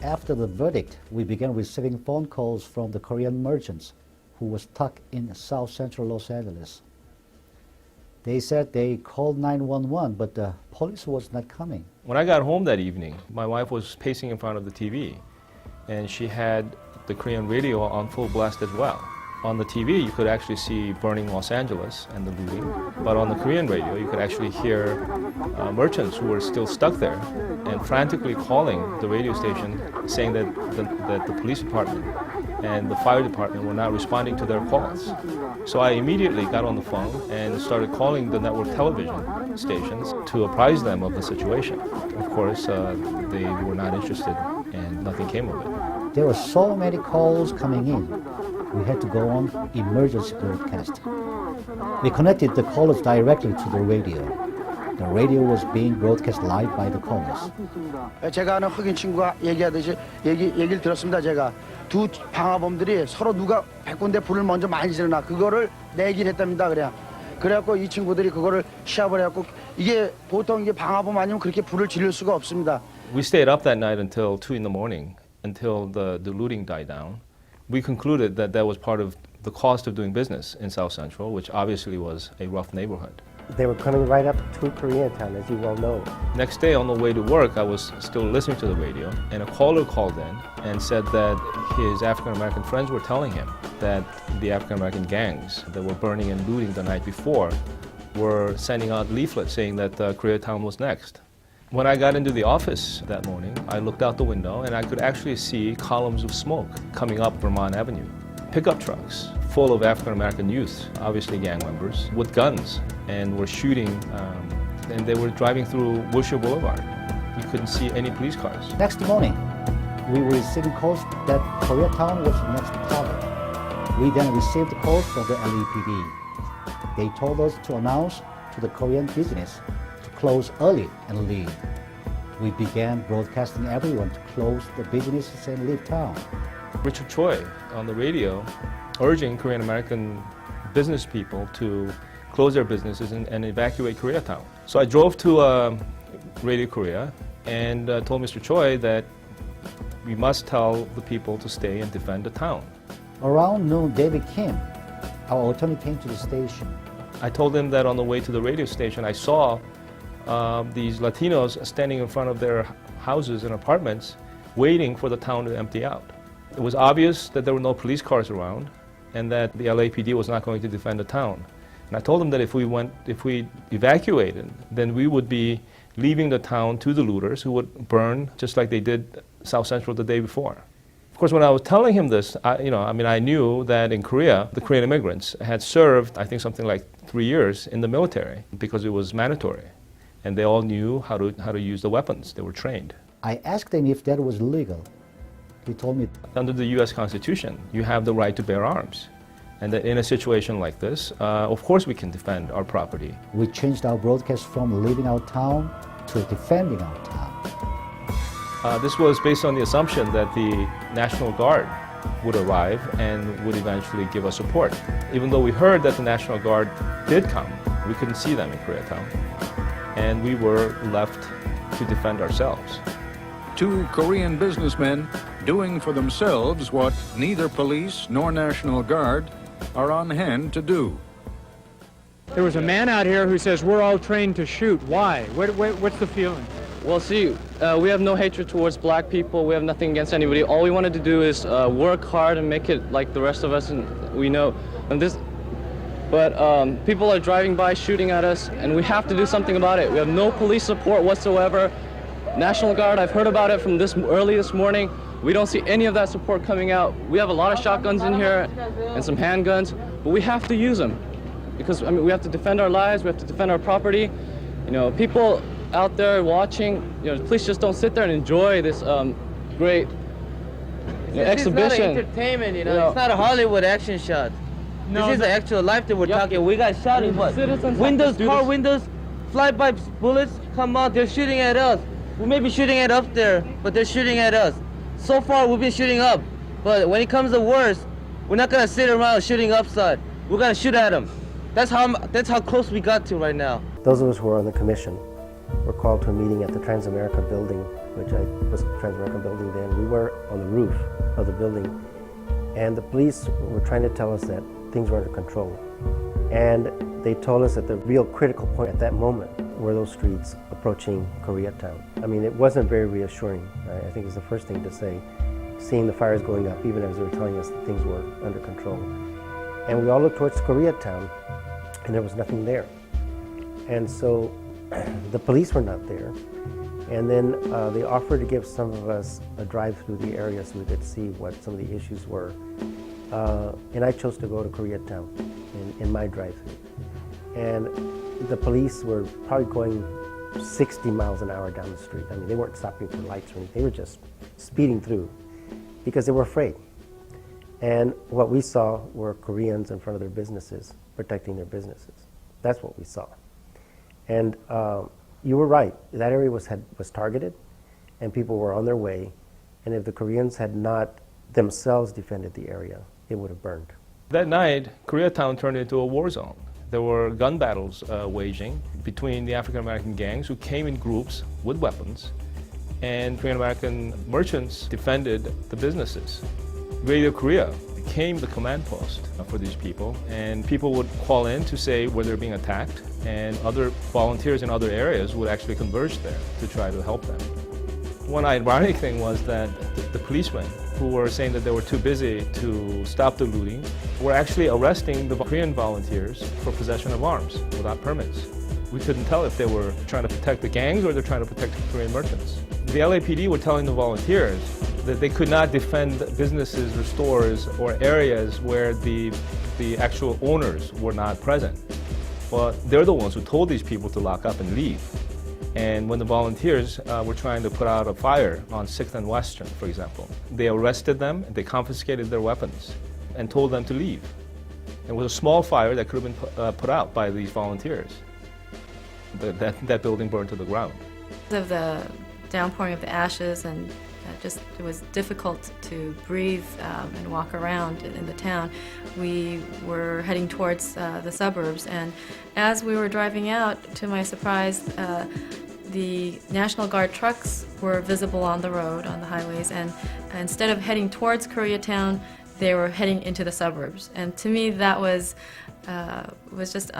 After the verdict, we began receiving phone calls from the Korean merchants who were stuck in South Central Los Angeles. They said they called 911, but the police was not coming. When I got home that evening, my wife was pacing in front of the TV, and she had the Korean radio on full blast as well. On the TV, you could actually see burning Los Angeles and the looting, but on the Korean radio, you could actually hear merchants who were still stuck there and frantically calling the radio station, saying that the police department and the fire department were not responding to their calls. So I immediately got on the phone and started calling the network television stations to apprise them of the situation. Of course, they were not interested and nothing came of it. There were so many calls coming in. We had to go on emergency broadcast. We connected the callers directly to the radio. The radio was being broadcast live by the callers. 제가 아는 흑인 친구가 얘기하듯이 얘기를 들었습니다. 제가 두 방화범들이 서로 누가 백군데 불을 먼저 많이 지르나 그거를 내기를 했답니다. 그래갖고 이 친구들이 그거를 시합을 해갖고 이게 보통 이게 방화범 아니면 그렇게 불을 지를 수가 없습니다. We stayed up that night until 2 in the morning, until the looting died down. We concluded that that was part of the cost of doing business in South Central, which obviously was a rough neighborhood. They were coming right up to Koreatown, as you well know. Next day on the way to work, I was still listening to the radio, and a caller called in and said that his African-American friends were telling him that the African-American gangs that were burning and looting the night before were sending out leaflets saying that Koreatown was next. When I got into the office that morning, I looked out the window and I could actually see columns of smoke coming up Vermont Avenue. Pickup trucks full of African-American youth, obviously gang members, with guns, and were shooting, and they were driving through Wilshire Boulevard. You couldn't see any police cars. Next morning, we were receiving calls that Koreatown was the next target. We then received calls from the LAPD. They told us to announce to the Korean business to close early and leave. We began broadcasting everyone to close the businesses and leave town. Richard Choi on the radio urging Korean American business people to close their businesses and evacuate Koreatown. So I drove to Radio Korea and told Mr. Choi that we must tell the people to stay and defend the town. Around noon, David Kim, our attorney, came to the station. I told him that on the way to the radio station, I saw these Latinos standing in front of their houses and apartments waiting for the town to empty out. It was obvious that there were no police cars around and that the LAPD was not going to defend the town. And I told them that if we evacuated, then we would be leaving the town to the looters who would burn just like they did South Central the day before. Of course, when I was telling him this, I knew that in Korea, the Korean immigrants had served, I think, something like 3 years in the military because it was mandatory. And they all knew how to use the weapons. They were trained. I asked him if that was legal. He told me, under the U.S. Constitution, you have the right to bear arms. And that in a situation like this, of course we can defend our property. We changed our broadcast from leaving our town to defending our town. This was based on the assumption that the National Guard would arrive and would eventually give us support. Even though we heard that the National Guard did come, we couldn't see them in Koreatown. And we were left to defend ourselves. Two Korean businessmen doing for themselves what neither police nor National Guard are on hand to do. There was a man out here who says we're all trained to shoot. Why? What's the feeling? Well, see, we have no hatred towards black people. We have nothing against anybody. All we wanted to do is work hard and make it like the rest of us, and we know. But people are driving by, shooting at us, and we have to do something about it. We have no police support whatsoever. National Guard, I've heard about it from early this morning. We don't see any of that support coming out. We have a lot of shotguns in here and some handguns, but we have to use them because we have to defend our lives, we have to defend our property. People out there watching, please just don't sit there and enjoy this great exhibition. It's not entertainment, it's not a Hollywood action shot. No, this is the actual life that we're talking. We got shot in what? Windows, car windows, fly-by bullets come out, they're shooting at us. We may be shooting at up there, but they're shooting at us. So far, we've been shooting up, but when it comes to worse, we're not gonna sit around shooting upside. We're gonna shoot at them. That's how close we got to right now. Those of us who are on the commission were called to a meeting at the Transamerica building, which I was Transamerica building then. We were on the roof of the building, and the police were trying to tell us that things were under control. And they told us that the real critical point at that moment were those streets approaching Koreatown. I mean, it wasn't very reassuring. I think it's the first thing to say, seeing the fires going up, even as they were telling us that things were under control. And we all looked towards Koreatown, and there was nothing there. And so the police were not there. And then they offered to give some of us a drive through the area so we could see what some of the issues were. And I chose to go to Koreatown in my drive-through. And the police were probably going 60 miles an hour down the street. I mean, they weren't stopping for lights or anything. They were just speeding through because they were afraid. And what we saw were Koreans in front of their businesses, protecting their businesses. That's what we saw. And you were right. That area was targeted, and people were on their way. And if the Koreans had not themselves defended the area, it would have burned. That night, Koreatown turned into a war zone. There were gun battles waging between the African American gangs who came in groups with weapons, and Korean American merchants defended the businesses. Radio Korea became the command post for these people, and people would call in to say where they're being attacked, and other volunteers in other areas would actually converge there to try to help them. One ironic thing was that the policemen who were saying that they were too busy to stop the looting were actually arresting the Korean volunteers for possession of arms without permits. We couldn't tell if they were trying to protect the gangs or they're trying to protect the Korean merchants. The LAPD were telling the volunteers that they could not defend businesses or stores or areas where the actual owners were not present. But they're the ones who told these people to lock up and leave. And when the volunteers were trying to put out a fire on 6th and Western, for example, they arrested them, and they confiscated their weapons and told them to leave. It was a small fire that could have been put out by these volunteers. That building burned to the ground. Because of the downpouring of the ashes, and it was difficult to breathe and walk around in the town, we were heading towards the suburbs. And as we were driving out, to my surprise, the National Guard trucks were visible on the road, on the highways, and instead of heading towards Koreatown, they were heading into the suburbs. And to me, that was just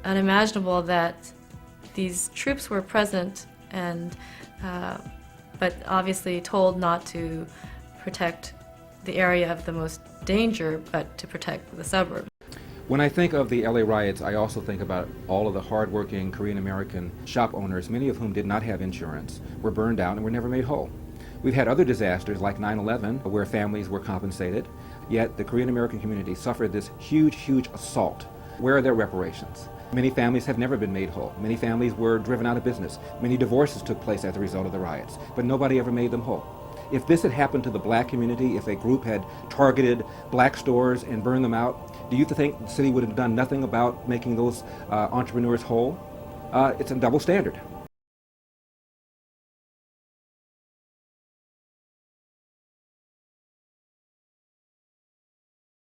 unimaginable that these troops were present, and but obviously told not to protect the area of the most danger, but to protect the suburbs. When I think of the LA riots, I also think about all of the hardworking Korean American shop owners, many of whom did not have insurance, were burned out and were never made whole. We've had other disasters like 9/11 where families were compensated, yet the Korean American community suffered this huge, huge assault. Where are their reparations? Many families have never been made whole. Many families were driven out of business. Many divorces took place as a result of the riots, but nobody ever made them whole. If this had happened to the black community, if a group had targeted black stores and burned them out, do you think the city would have done nothing about making those entrepreneurs whole? It's a double standard.